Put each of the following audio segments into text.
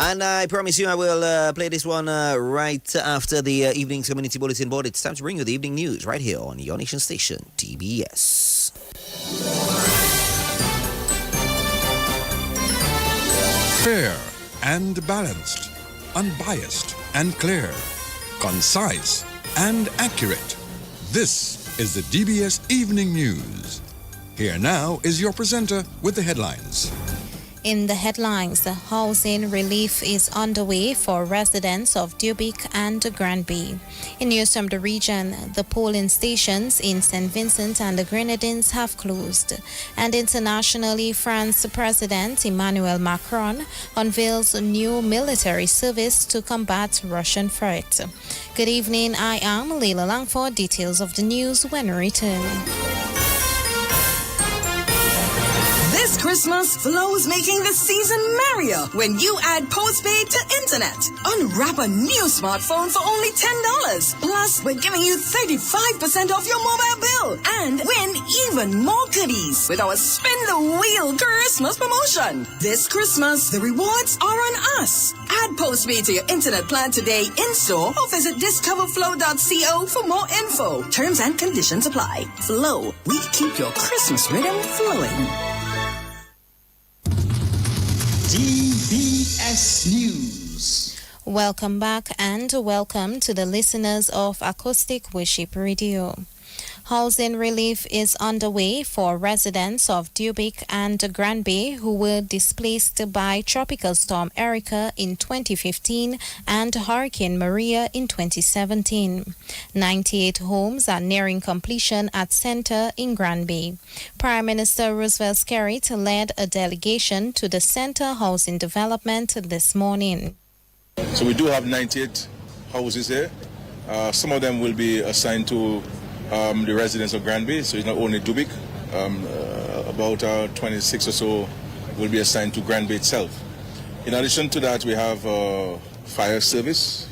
And I promise you I will play this one right after the evening's community bulletin board. It's time to bring you the evening news right here on your nation station, DBS. Fair and balanced, unbiased and clear, concise and accurate. This is the DBS Evening News. Here now is your presenter with the headlines. In the headlines, the housing relief is underway for residents of Dubic and Granby. In news from the region, the polling stations in St. Vincent and the Grenadines have closed. And internationally, France President Emmanuel Macron unveils a new military service to combat Russian threat. Good evening, I am Leila Langford. Details of the news when we return. This Christmas, Flow's making the season merrier when you add postpaid to internet. Unwrap a new smartphone for only $10. Plus, we're giving you 35% off your mobile bill and win even more goodies with our Spin the Wheel Christmas promotion. This Christmas, the rewards are on us. Add postpaid to your internet plan today in-store or visit discoverflow.co for more info. Terms and conditions apply. Flow, we keep your Christmas rhythm flowing. DBS News. Welcome back and welcome to the listeners of Acoustic Worship Radio. Housing relief is underway for residents of Dubic and Granby who were displaced by Tropical Storm Erica in 2015 and Hurricane Maria in 2017. 98 homes are nearing completion at Center in Granby. Prime Minister Roosevelt Skerrit led a delegation to the Center housing development this morning. So we do have 98 houses here. Some of them will be assigned to the residents of Granby, so it's not only Dubic. About 26 or so will be assigned to Granby itself. In addition to that, we have fire service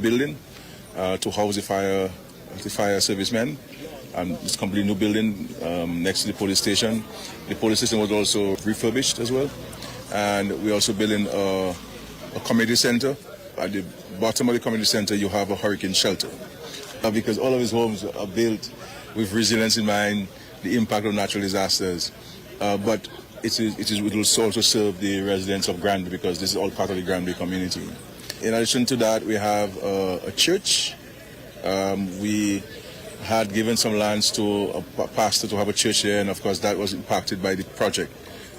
building to house the fire servicemen. It's a completely new building next to the police station. The police station was also refurbished as well, and we're also building a community center. At the bottom of the community center, you have a hurricane shelter. Because all of his homes are built with resilience in mind, the impact of natural disasters. But it will also serve the residents of Granby because this is all part of the Granby community. In addition to that, we have a church. We had given some lands to a pastor to have a church here, and of course that was impacted by the project.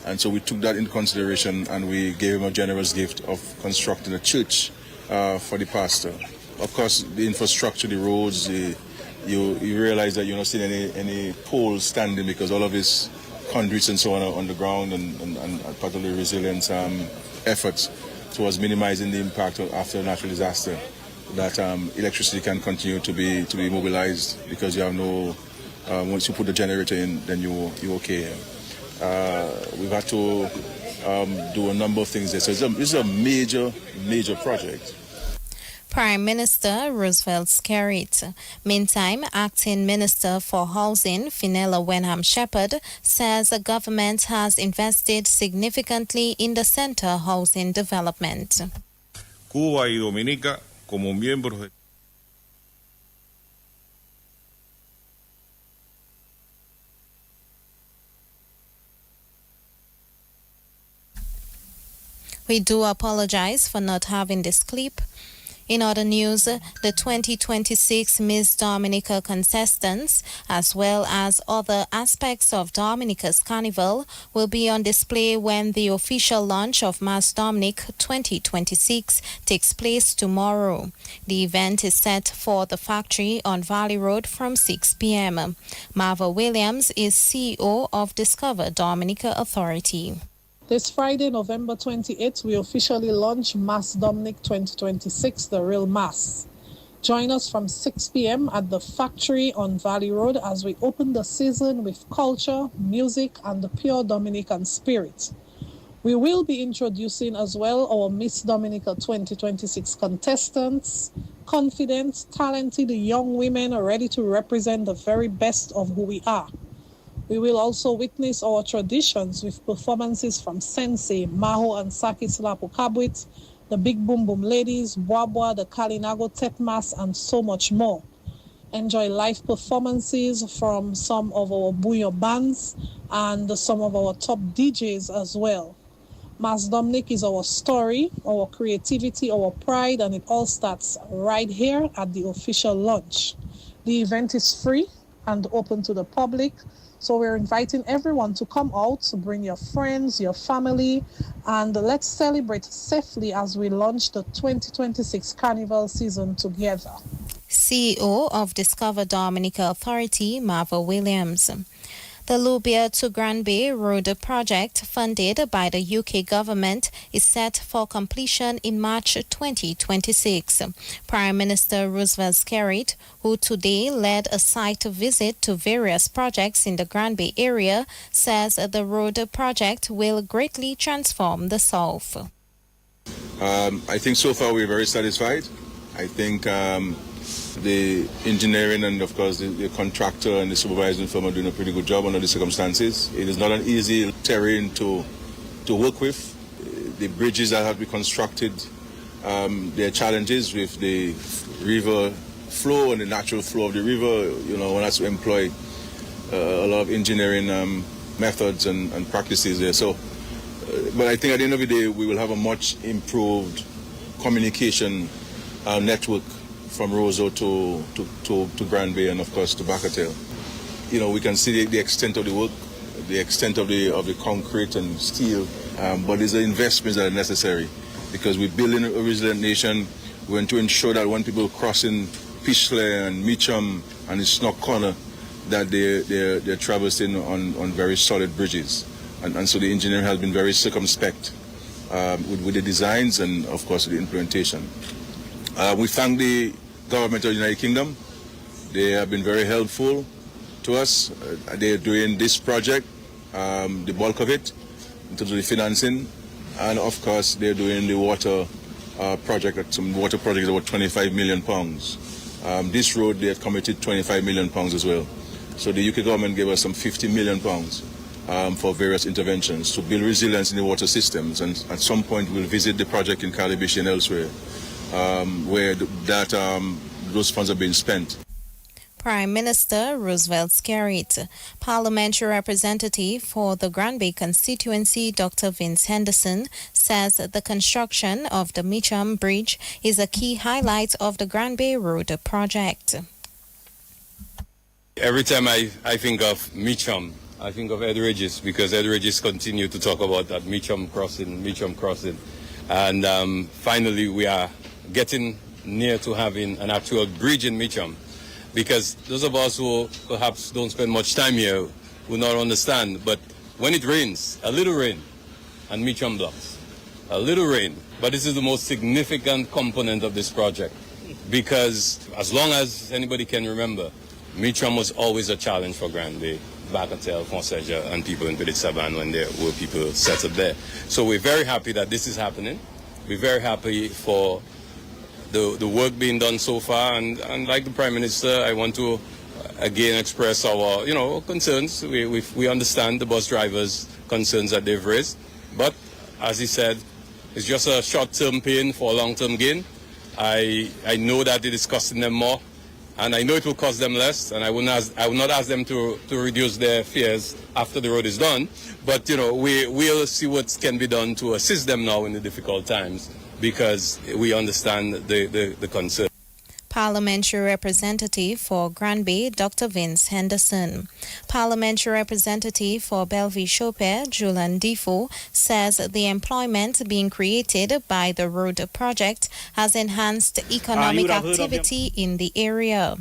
And so we took that into consideration and we gave him a generous gift of constructing a church for the pastor. Of course, the infrastructure, the roads, you realize that you're not seeing any poles standing because all of this conduits and so on the ground and part of the resilience efforts towards minimizing the impact after a natural disaster. That electricity can continue to be mobilized because you have no. Once you put the generator in, then you're okay. We've had to do a number of things there. So this is a major project. Prime Minister Roosevelt Skerrit. Meantime, Acting Minister for Housing, Finella Wenham Shepherd, says the government has invested significantly in the center housing development. Cuba y Dominica, como miembros We do apologize for not having this clip. In other news, the 2026 Miss Dominica contestants, as well as other aspects of Dominica's Carnival, will be on display when the official launch of Miss Dominic 2026 takes place tomorrow. The event is set for the factory on Valley Road from 6 p.m. Marva Williams is CEO of Discover Dominica Authority. This Friday, November 28th, we officially launch Mass Dominic 2026, the real Mass. Join us from 6 p.m. at the factory on Valley Road as we open the season with culture, music, and the pure Dominican spirit. We will be introducing as well our Miss Dominica 2026 contestants, confident, talented young women ready to represent the very best of who we are. We will also witness our traditions with performances from Sensei, Maho and Sakis Lapukabwit, the Big Boom Boom Ladies, Bwabwa, the Kalinago Tetmas, and so much more. Enjoy live performances from some of our Buyo bands and some of our top DJs as well. Mas Dominic is our story, our creativity, our pride, and it all starts right here at the official launch. The event is free and open to the public, so we're inviting everyone to come out, to bring your friends, your family, and let's celebrate safely as we launch the 2026 Carnival season together. CEO of Discover Dominica Authority, Marva Williams. The Lubia to Granby Road project, funded by the UK government, is set for completion in March 2026. Prime Minister Roosevelt Skerrit, who today led a site visit to various projects in the Granby area, says the road project will greatly transform the South. I think so far we're very satisfied. I think the engineering and, of course, the contractor and the supervising firm are doing a pretty good job under the circumstances. It is not an easy terrain to work with. The bridges that have to be constructed, there are challenges with the river flow and the natural flow of the river. One has to employ a lot of engineering methods and practices there. So, but I think at the end of the day, we will have a much improved communication network from Roseau to Granby and, of course, to Bacatel. We can see the extent of the work, the extent of the concrete and steel, but these are investments that are necessary because we're building a resilient nation. We want to ensure that when people crossing Pishley and Meacham and the Snock Corner, that they're traversing on very solid bridges. And so the engineering has been very circumspect with the designs and, of course, the implementation. We thank the government of the United Kingdom. They have been very helpful to us. They are doing this project, the bulk of it, in terms of the financing. And of course, they're doing the water project, some water projects about £25 million. This road, they have committed £25 million as well. So the UK government gave us some £50 million for various interventions to build resilience in the water systems. And at some point, we'll visit the project in Calibish and elsewhere, where those funds are being spent. Prime Minister Roosevelt Skerrit. Parliamentary representative for the Granby constituency, Dr. Vince Henderson, says the construction of the Meacham Bridge is a key highlight of the Granby Road project. Every time I think of Meacham, I think of Ed Regis, because Ed Regis continue to talk about that Meacham crossing. And finally, we are getting near to having an actual bridge in Meacham, because those of us who perhaps don't spend much time here will not understand, but when it rains, a little rain, and Meacham blocks, a little rain, but this is the most significant component of this project, because as long as anybody can remember, Meacham was always a challenge for Granby, Bacatel, Fonseca, and people in Village Saban when there were people settled there. So we're very happy that this is happening. We're very happy for the work being done so far, and like the Prime Minister, I want to again express our concerns. We understand the bus drivers' concerns that they've raised, but as he said, it's just a short-term pain for a long-term gain. I know that it is costing them more, and I know it will cost them less, and I will not ask them to reduce their fares after the road is done, but we'll see what can be done to assist them now in the difficult times, because we understand the concern. Parliamentary representative for Granby, Dr. Vince Henderson. Parliamentary representative for Bellevue-Chopin, Julian Defoe, says the employment being created by the road project has enhanced economic activity in the area.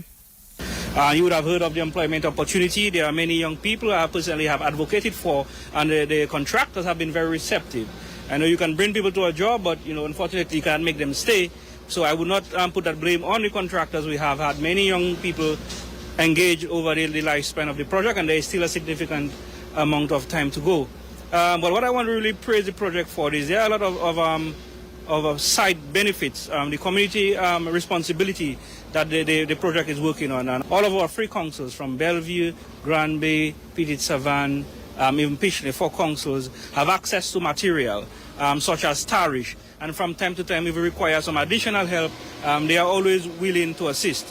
You would have heard of the employment opportunity. There are many young people I personally have advocated for, and the contractors have been very receptive. I know you can bring people to a job, but unfortunately you can't make them stay. So I would not put that blame on the contractors. We have had many young people engaged over the lifespan of the project, and there is still a significant amount of time to go. But what I want to really praise the project for is there are a lot of side benefits, the community responsibility that the project is working on. And all of our free councils from Bellevue, Granby, Petit Savan, even Pishley, 4 councils have access to material such as tarish. And from time to time, if we require some additional help, they are always willing to assist.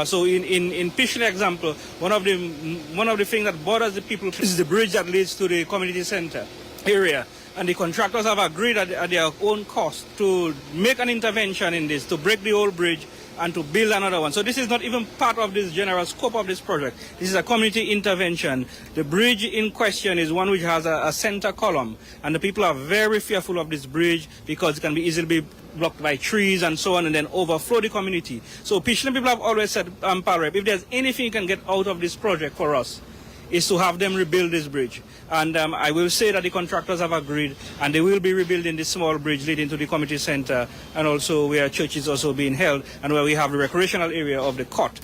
So in Pishley example, one of the things that bothers the people is the bridge that leads to the community center area. And the contractors have agreed at their own cost to make an intervention in this, to break the old bridge and to build another one. So this is not even part of this general scope of this project. This is a community intervention. The bridge in question is one which has a center column, and the people are very fearful of this bridge because it can be easily blocked by trees and so on, and then overflow the community. So Pishley people have always said, Parep, if there's anything you can get out of this project for us, is to have them rebuild this bridge. And I will say that the contractors have agreed, and they will be rebuilding this small bridge leading to the community center, and also where church is also being held, and where we have the recreational area of the court.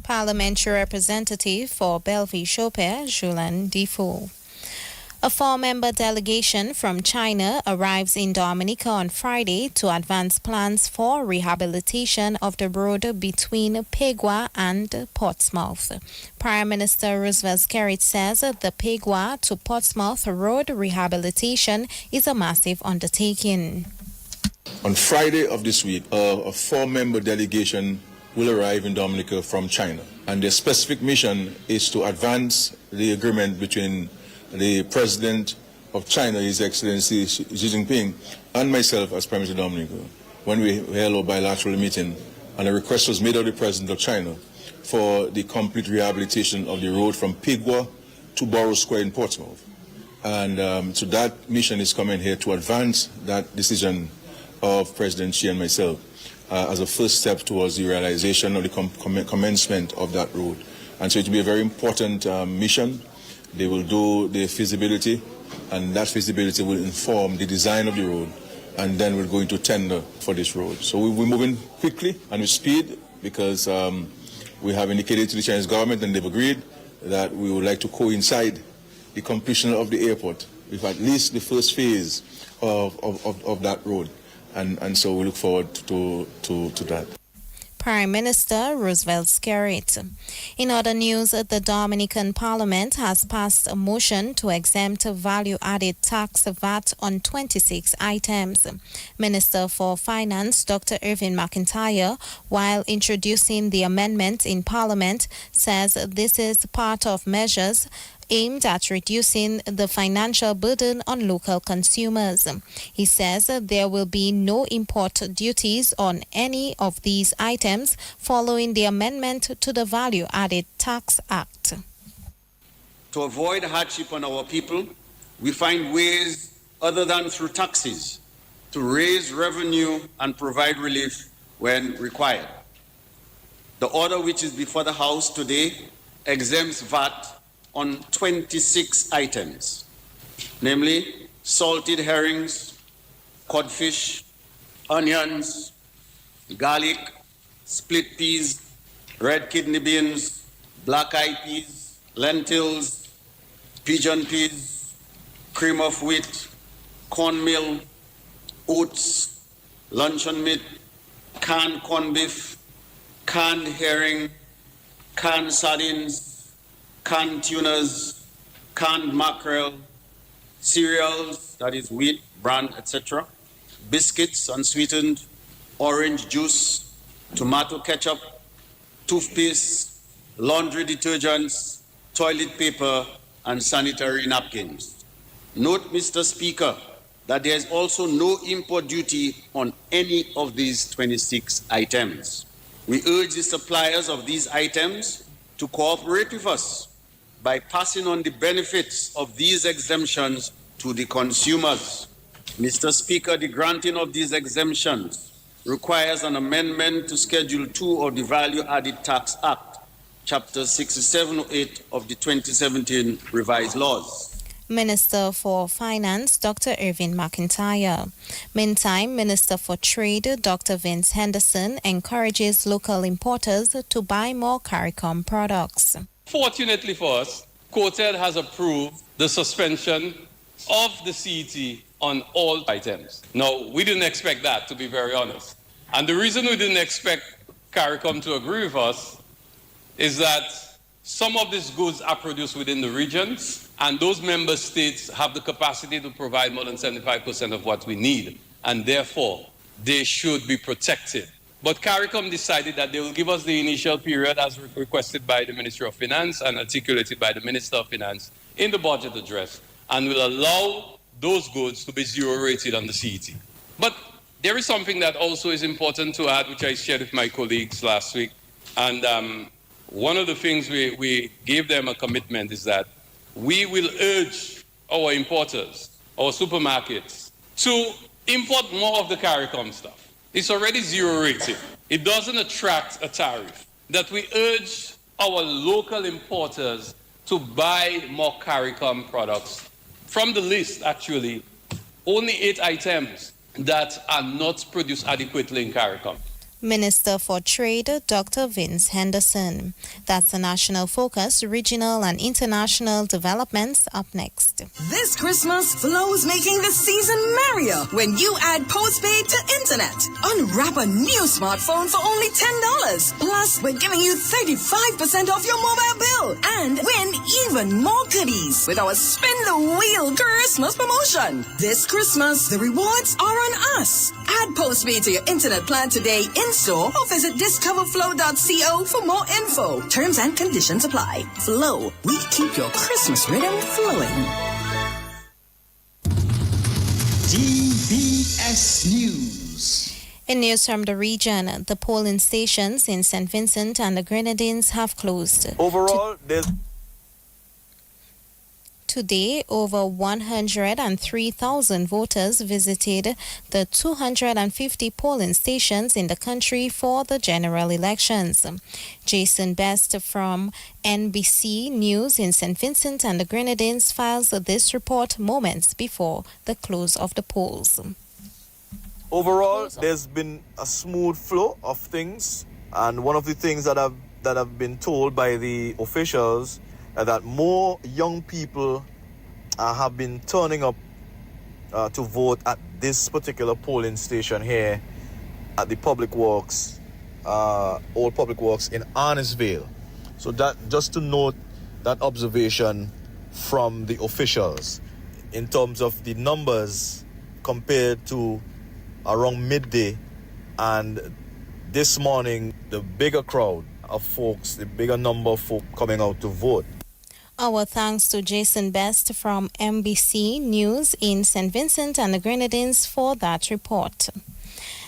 Parliamentary representative for Bellevue-Chopin, Julian Defoe. A 4-member delegation from China arrives in Dominica on Friday to advance plans for rehabilitation of the road between Pegua and Portsmouth. Prime Minister Roosevelt Skerrit says the Pegua to Portsmouth road rehabilitation is a massive undertaking. On Friday of this week, a 4-member delegation will arrive in Dominica from China. And their specific mission is to advance the agreement between the President of China, His Excellency Xi Jinping, and myself as Prime Minister of Dominica, when we held a bilateral meeting, and a request was made of the President of China for the complete rehabilitation of the road from Pigwa to Borough Square in Portsmouth. And so that mission is coming here to advance that decision of President Xi and myself as a first step towards the realization of the commencement of that road. And so it will be a very important mission. They will do the feasibility, and that feasibility will inform the design of the road, and then we'll go into tender for this road. So we're moving quickly and with speed because we have indicated to the Chinese government, and they've agreed that we would like to coincide the completion of the airport with at least the first phase of that road. And so we look forward to that. Prime Minister Roosevelt Skerrit. In other news, the Dominican Parliament has passed a motion to exempt value-added tax VAT on 26 items. Minister for Finance Dr. Irvin McIntyre, while introducing the amendment in Parliament, says this is part of measures aimed at reducing the financial burden on local consumers. He says there will be no import duties on any of these items following the amendment to the Value Added Tax Act. To avoid hardship on our people, we find ways other than through taxes to raise revenue and provide relief when required. The order which is before the House today exempts VAT on 26 items, namely salted herrings, codfish, onions, garlic, split peas, red kidney beans, black-eyed peas, lentils, pigeon peas, cream of wheat, cornmeal, oats, luncheon meat, canned corned beef, canned herring, canned sardines, canned tunas, canned mackerel, cereals, that is wheat, bran, etc., biscuits, unsweetened, orange juice, tomato ketchup, toothpaste, laundry detergents, toilet paper, and sanitary napkins. Note, Mr. Speaker, that there is also no import duty on any of these 26 items. We urge the suppliers of these items to cooperate with us by passing on the benefits of these exemptions to the consumers. Mr. Speaker, the granting of these exemptions requires an amendment to Schedule 2 of the Value Added Tax Act, Chapter 6708 of the 2017 revised laws. Minister for Finance, Dr. Irvin McIntyre. Meantime, Minister for Trade, Dr. Vince Henderson, encourages local importers to buy more CARICOM products. Fortunately for us, COTED has approved the suspension, of the CET on all items. Now, we didn't expect that, to be very honest. And the reason we didn't expect CARICOM to agree with us is that some of these goods are produced within the regions, and those member states have the capacity to provide more than 75% of what we need, and therefore they should be protected. But CARICOM decided that they will give us the initial period as requested by the Ministry of Finance and articulated by the Minister of Finance in the budget address, and will allow those goods to be zero rated on the CET. But there is something that also is important to add, which I shared with my colleagues last week. And one of the things we gave them a commitment is that we will urge our importers, our supermarkets, to import more of the CARICOM stuff. It's already zero rated. It doesn't attract a tariff. That we urge our local importers to buy more CARICOM products. From the list, actually, only 8 items that are not produced adequately in CARICOM. Minister for Trade, Dr. Vince Henderson. That's the national focus, regional and international developments up next. This Christmas, Flow is making the season merrier when you add postpaid to internet. Unwrap a new smartphone for only $10. Plus, we're giving you 35% off your mobile bill and win even more goodies with our Spin the Wheel Christmas promotion. This Christmas, the rewards are on us. Add postpaid to your internet plan today in store or visit discoverflow.co for more info. Terms and conditions apply. Flow, we keep your Christmas rhythm flowing. DBS News. In news from the region, the polling stations in St. Vincent and the Grenadines have closed. Overall, Today, over 103,000 voters visited the 250 polling stations in the country for the general elections. Jason Best from NBC News in St. Vincent and the Grenadines files this report moments before the close of the polls. Overall, there's been a smooth flow of things, and one of the things that have been told by the officials that more young people have been turning up to vote at this particular polling station here at the Public Works, Old Public Works in Arnisvale. So that, just to note that observation from the officials in terms of the numbers compared to around midday, and this morning the bigger crowd of folks, the bigger number of folk coming out to vote. Our thanks to Jason Best from NBC News in St. Vincent and the Grenadines for that report.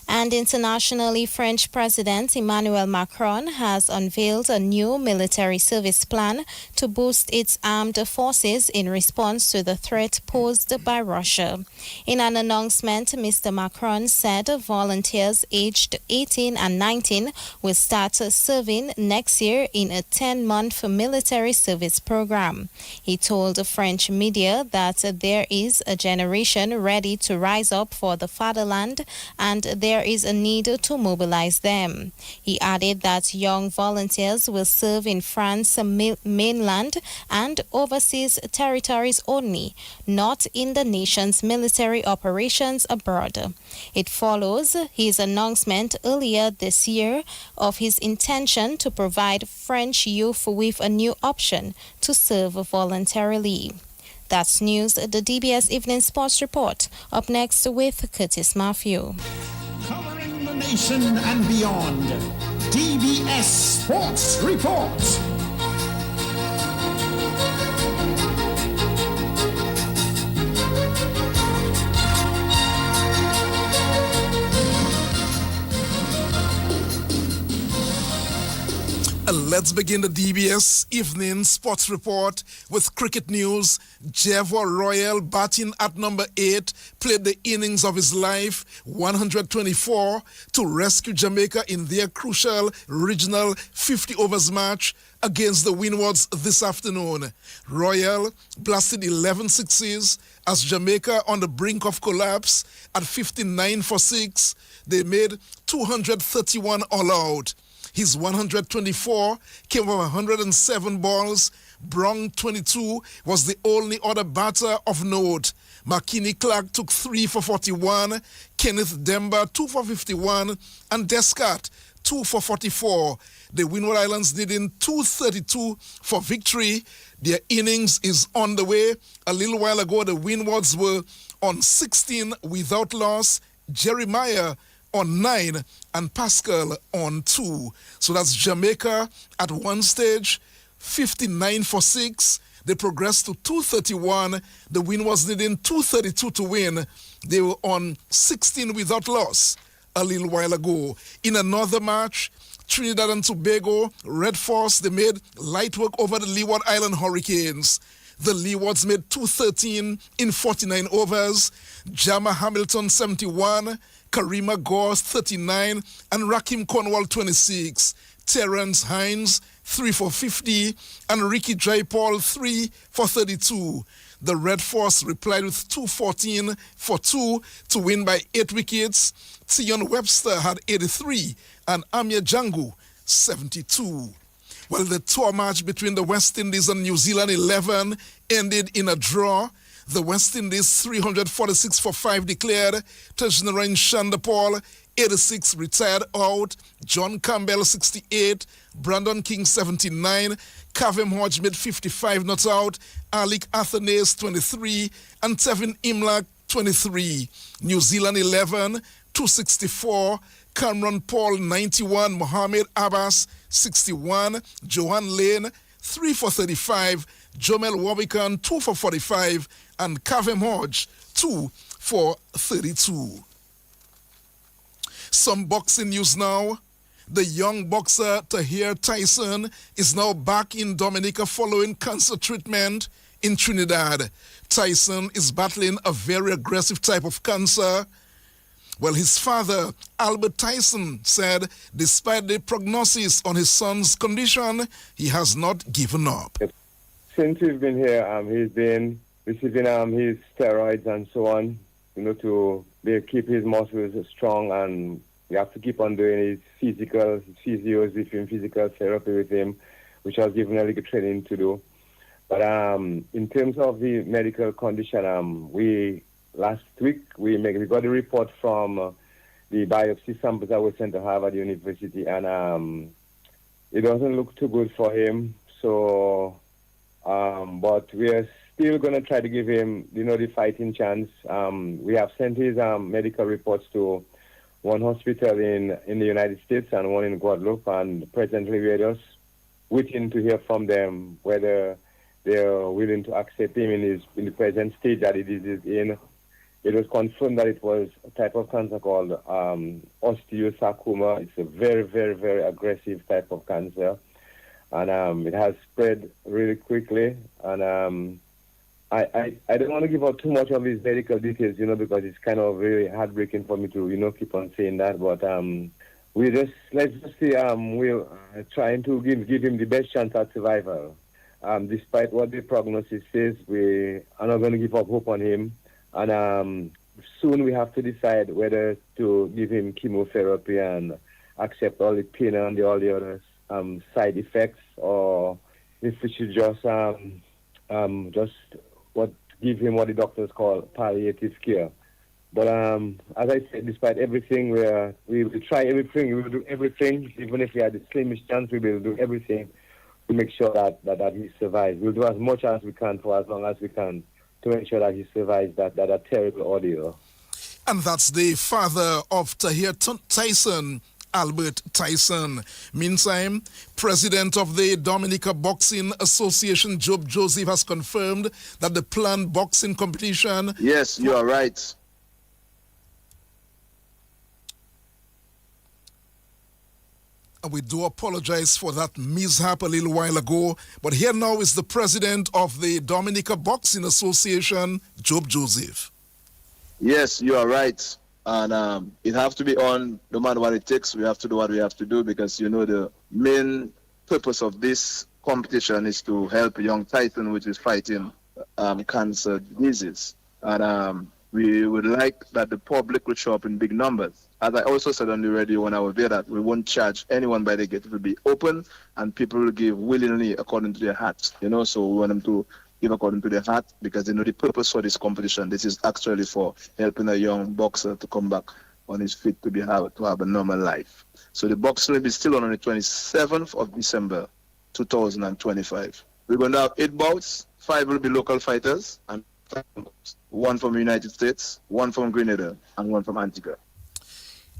And internationally, French President Emmanuel Macron has unveiled a new military service plan to boost its armed forces in response to the threat posed by Russia. In an announcement, Mr. Macron said volunteers aged 18 and 19 will start serving next year in a 10-month military service program. He told French media that there is a generation ready to rise up for the fatherland, and there is a need to mobilize them. He added that young volunteers will serve in France mainland and overseas territories only, not in the nation's military operations abroad. It follows his announcement earlier this year of his intention to provide French youth with a new option to serve voluntarily. That's news, the DBS Evening Sports Report. Up next with Curtis Matthew. Covering the nation and beyond. DBS Sports Report. And let's begin the DBS Evening Sports Report with cricket news. Jevo Royal, batting at number 8, played the innings of his life, 124, to rescue Jamaica in their crucial regional 50 overs match against the Windwards this afternoon. Royal blasted 11 sixes as Jamaica on the brink of collapse at 59 for 6. They made 231 all out. His 124 came from 107 balls. Brong 22 was the only other batter of note. McKinney Clark took 3 for 41, Kenneth Demba 2 for 51, and Descott 2 for 44. The Windward Islands needing 232 for victory. Their innings is on the way. A little while ago, the Windwards were on 16 without loss. Jeremiah on 9 and Pascal on 2. So that's Jamaica at one stage, 59 for 6. They progressed to 231. The win was needing 232 to win. They were on 16 without loss a little while ago. In another match, Trinidad and Tobago, Red Force, they made light work over the Leeward Island Hurricanes. The Leewards made 213 in 49 overs. Jama Hamilton 71, Karima Gore 39, and Rakim Cornwall 26. Terrence Hines 3 for 50, and Ricky Jaipal 3 for 32. The Red Force replied with 214 for 2 to win by 8 wickets. Tion Webster had 83 and Amir Jangu 72. Well, the tour match between the West Indies and New Zealand 11 ended in a draw. The West Indies 346 for 5 declared. Tajnarain Chandapal 86 retired out. John Campbell 68. Brandon King 79. Kavem Hodge made 55 not out. Alec Athanase 23 and Tevin Imlak 23. New Zealand 11 264. Cameron Paul 91. Mohamed Abbas 61. Johan Lane 3 for 35. Jomel Wabikan 2 for 45. And Kavem Hodge 2 for 32. Some boxing news now. The young boxer Tahir Tyson is now back in Dominica following cancer treatment in Trinidad. Tyson is battling a very aggressive type of cancer. Well, his father, Albert Tyson, said despite the prognosis on his son's condition, he has not given up. Since he's been here, he's been receiving his steroids and so on, to keep his muscles strong, and we have to keep on doing his physios with him, physical therapy with him, which I was given a little training to do. But in terms of the medical condition, last week we got a report from the biopsy samples that were sent to Harvard University, and it doesn't look too good for him. So, but we are still going to try to give him, the fighting chance. We have sent his medical reports to one hospital in the United States and one in Guadeloupe, and presently we are just waiting to hear from them whether they're willing to accept him in the present stage that it is in. It was confirmed that it was a type of cancer called osteosarcoma. It's a very, very, very aggressive type of cancer, and it has spread really quickly. And I don't want to give out too much of these medical details, because it's kind of really heartbreaking for me to, keep on saying that. But let's just see, we're trying to give him the best chance at survival. Despite what the prognosis says, we are not going to give up hope on him. And soon we have to decide whether to give him chemotherapy and accept all the pain and all the other side effects, or if we should just give him what the doctors call palliative care. But as I said, despite everything, we will try everything. We will do everything, even if we had the slimmest chance. We will do everything to make sure that he survives. We'll do as much as we can for as long as we can to ensure that he survives that terrible ordeal. And that's the father of Tahir Tyson, Albert Tyson. Meantime, President of the Dominica Boxing Association, Job Joseph, has confirmed that the planned boxing competition... Yes, you are right. We do apologize for that mishap a little while ago. But here now is the president of the Dominica Boxing Association, Job Joseph. Yes, you are right. And it has to be on no matter what it takes. We have to do what we have to do because, the main purpose of this competition is to help young Titan, which is fighting cancer disease. And we would like that the public would show up in big numbers. As I also said on the radio when I was there, that we won't charge anyone by the gate. It will be open and people will give willingly according to their hearts, So we want them to give according to their heart, because they know the purpose for this competition. This is actually for helping a young boxer to come back on his feet to have a normal life. So the boxing will be still on the 27th of December, 2025. We're going to have 8 bouts. 5 will be local fighters, and 1 from the United States, 1 from Grenada, and 1 from Antigua.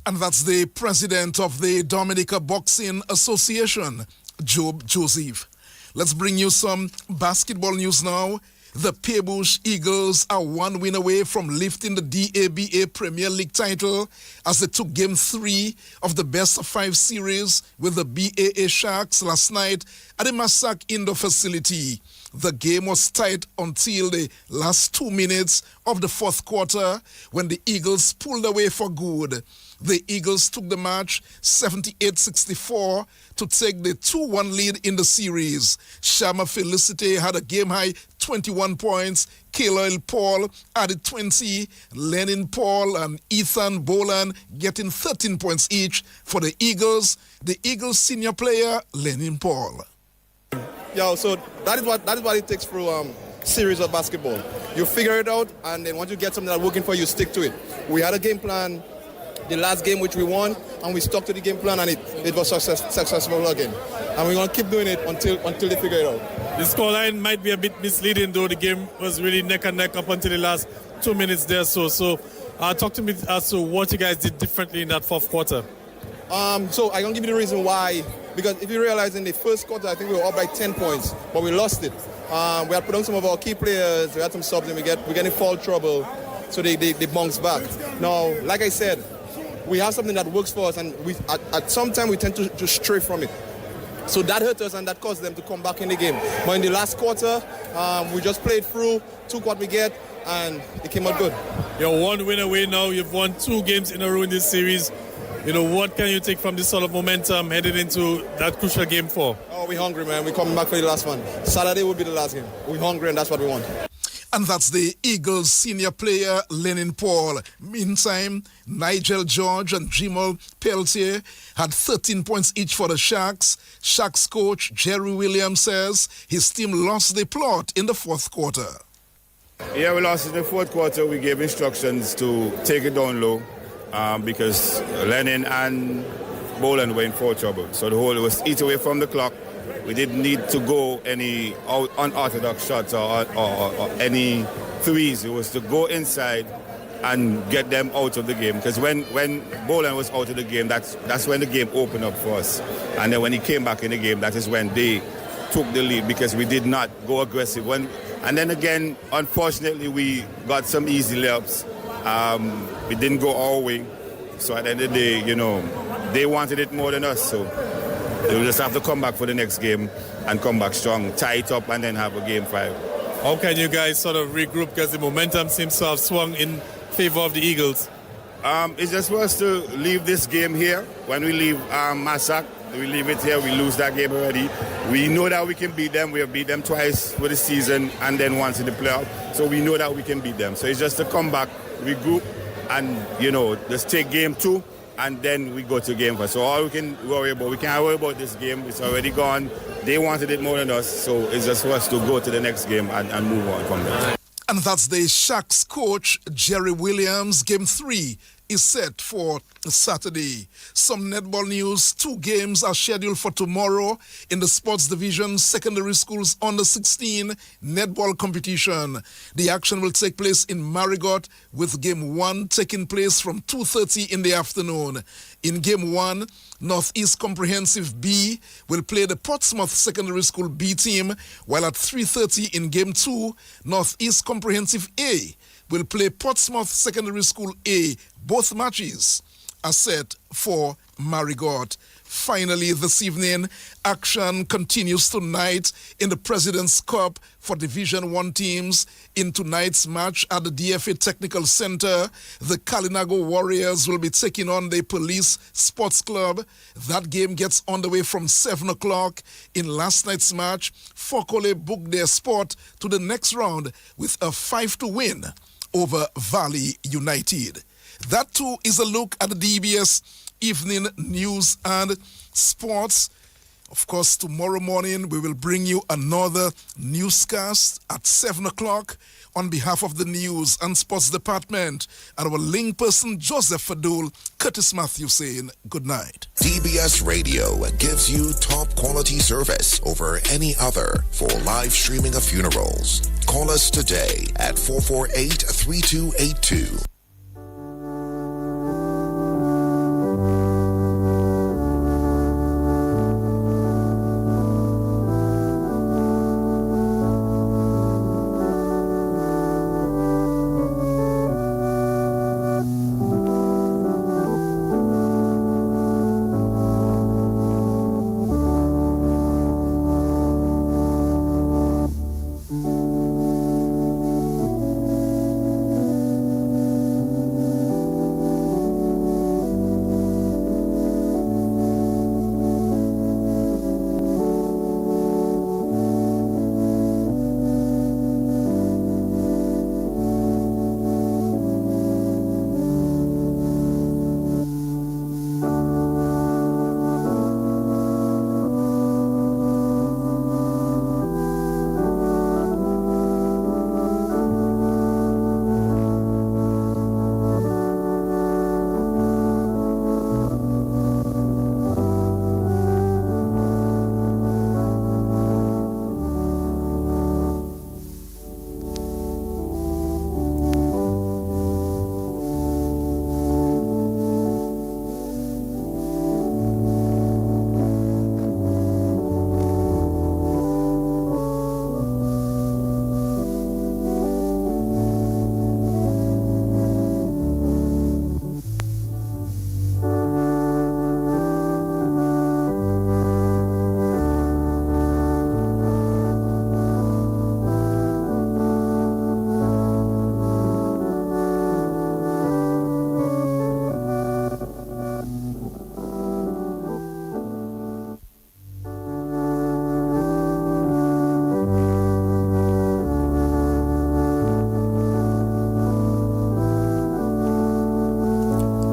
And that's the president of the Dominica Boxing Association, Job Joseph. Let's bring you some basketball news now. The Peebush Eagles are 1 win away from lifting the DABA Premier League title as they took Game 3 of the best-of-5 series with the BAA Sharks last night at the Massac Indoor facility. The game was tight until the last 2 minutes of the fourth quarter when the Eagles pulled away for good. The Eagles took the match 78-64 to take the 2-1 lead in the series. Shama Felicite had a game-high 21 points. Kaloil Paul added 20. Lenin Paul and Ethan Boland getting 13 points each for the Eagles. The Eagles senior player, Lenin Paul. Yeah, so that is what it takes through series of basketball. You figure it out, and then once you get something that's working for you, stick to it. We had a game plan the last game which we won, and we stuck to the game plan, and it was successful again. And we're going to keep doing it until they figure it out. The scoreline might be a bit misleading, though the game was really neck and neck up until the last 2 minutes there. So talk to me as to what you guys did differently in that fourth quarter. So I'm going to give you the reason why. Because if you realize in the first quarter, I think we were up by 10 points, but we lost it. We had put on some of our key players, we had some subs, and we get in foul trouble, so they bounce back. Now, like I said, we have something that works for us, and at some time we tend to stray from it. So that hurt us, and that caused them to come back in the game. But in the last quarter, we just played through, took what we get, and it came out good. You're 1 win away now. You've won 2 games in a row in this series. What can you take from this sort of momentum headed into that crucial game 4? Oh, we're hungry, man. We're coming back for the last one. Saturday will be the last game. We're hungry, and that's what we want. And that's the Eagles senior player, Lenin Paul. Meantime, Nigel George and Jimal Peltier had 13 points each for the Sharks. Sharks coach Jerry Williams says his team lost the plot in the fourth quarter. Yeah, we lost in the fourth quarter. We gave instructions to take it down low because Lenin and Boland were in foul trouble. So the whole was eat away from the clock. We didn't need to go any unorthodox shots or any threes. It was to go inside and get them out of the game. Because when Boland was out of the game, that's when the game opened up for us. And then when he came back in the game, that is when they took the lead because we did not go aggressive. And then again, unfortunately, we got some easy layups. We didn't go our way. So at the end of the day, they wanted it more than us. So they will just have to come back for the next game and come back strong, tie it up, and then have a game 5. How can you guys sort of regroup because the momentum seems to have swung in favor of the Eagles? It's just for us to leave this game here. When we leave Massac, we leave it here, we lose that game already. We know that we can beat them. We have beat them twice for the season and then once in the playoff. So we know that we can beat them. So it's just to come back, regroup, and, just take game 2. And then we go to game 4. So all we can worry about, we can't worry about this game. It's already gone. They wanted it more than us. So it's just for us to go to the next game and move on from there. And that's the Sharks coach, Jerry Williams. Game 3 is set for Saturday. Some netball news. 2 games are scheduled for tomorrow in the sports division secondary schools under 16 netball competition. The action will take place in Marigot with game 1 taking place from 2:30 in the afternoon. In game 1, Northeast Comprehensive B will play the Portsmouth Secondary School B team, while at 3:30 in game 2, Northeast Comprehensive A will play Portsmouth Secondary School A. Both matches are set for Marigot. Finally, this evening, action continues tonight in the President's Cup for Division 1 teams. In tonight's match at the DFA Technical Center, the Kalinago Warriors will be taking on the Police Sports Club. That game gets underway from 7 o'clock. In last night's match, Fokole booked their spot to the next round with a 5-2 win over Valley United. That too is a look at the DBS Evening News and Sports. Of course, tomorrow morning we will bring you another newscast at 7 o'clock. On behalf of the News and Sports Department and our link person, Joseph Fadul, Curtis Matthew saying good night. DBS Radio gives you top quality service over any other for live streaming of funerals. Call us today at 448-3282.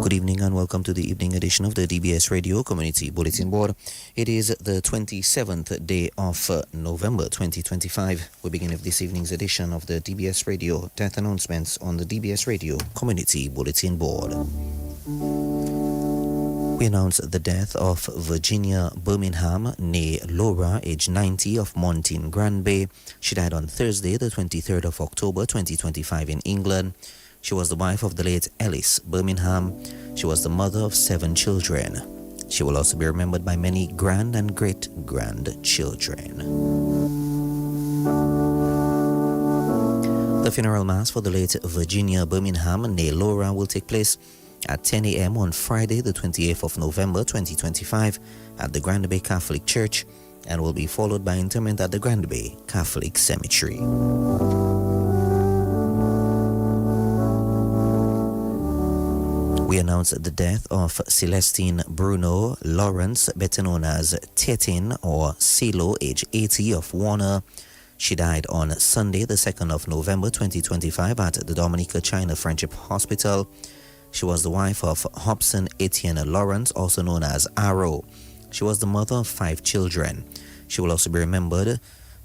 Good evening and welcome to the evening edition of the DBS Radio Community Bulletin Board. It is the 27th day of November 2025. We begin with this evening's edition of the DBS Radio death announcements on the DBS Radio Community Bulletin Board. We announce the death of Virginia Birmingham, née Laura, age 90, of Montin Granby. She died on Thursday, the 23rd of October 2025 in England. She was the wife of the late Ellis Birmingham. She was the mother of 7 children. She will also be remembered by many grand and great-grandchildren. The funeral mass for the late Virginia Birmingham, née Laura, will take place at 10 a.m. on Friday, the 28th of November 2025 at the Granby Catholic Church and will be followed by interment at the Granby Catholic Cemetery. We announce the death of Celestine Bruno Lawrence, better known as Tetin or CeeLo, age 80, of Warner. She died on Sunday, the 2nd of November 2025 at the Dominica China Friendship Hospital. She was the wife of Hobson Etienne Lawrence, also known as Arrow. She was the mother of 5 children. She will also be remembered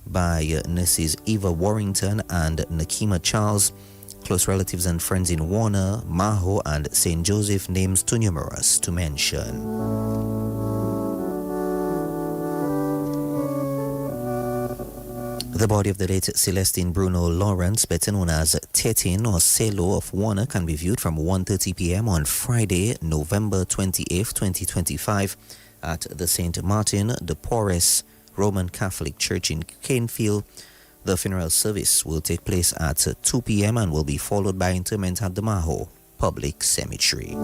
by nurses Eva Warrington and Nakima Charles. Close relatives and friends in Warner, Maho, and St. Joseph, names too numerous to mention. The body of the late Celestine Bruno Lawrence, better known as Tetin or CeeLo of Warner, can be viewed from 1:30 p.m. on Friday, November 28, 2025 at the St. Martin de Porres Roman Catholic Church in Canefield. The funeral service will take place at 2 p.m. and will be followed by interment at the Maho Public Cemetery.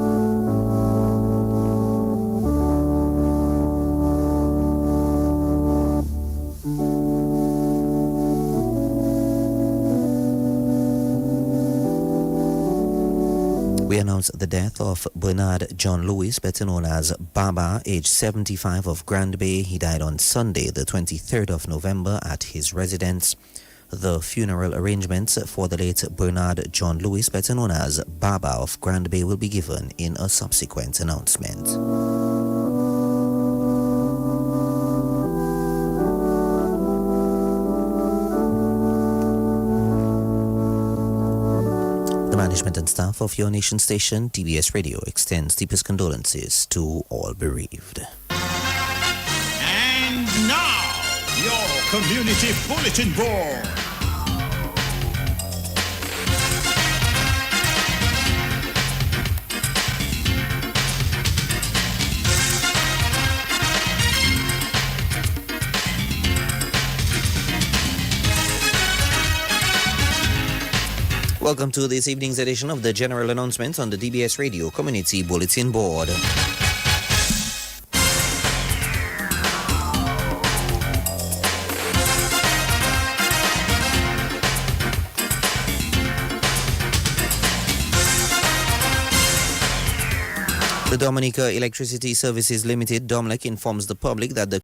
We announce the death of Bernard John Lewis, better known as Baba, age 75, of Granby. He died on Sunday, the 23rd of November at his residence. The funeral arrangements for the late Bernard John Lewis, better known as Baba of Granby, will be given in a subsequent announcement. management and staff of your nation station, DBS Radio, extends deepest condolences to all bereaved. And now, your Community Bulletin Board. Welcome to this evening's edition of the General Announcements on the DBS Radio Community Bulletin Board. The Dominica Electricity Services Limited, DOMLEC, informs the public that the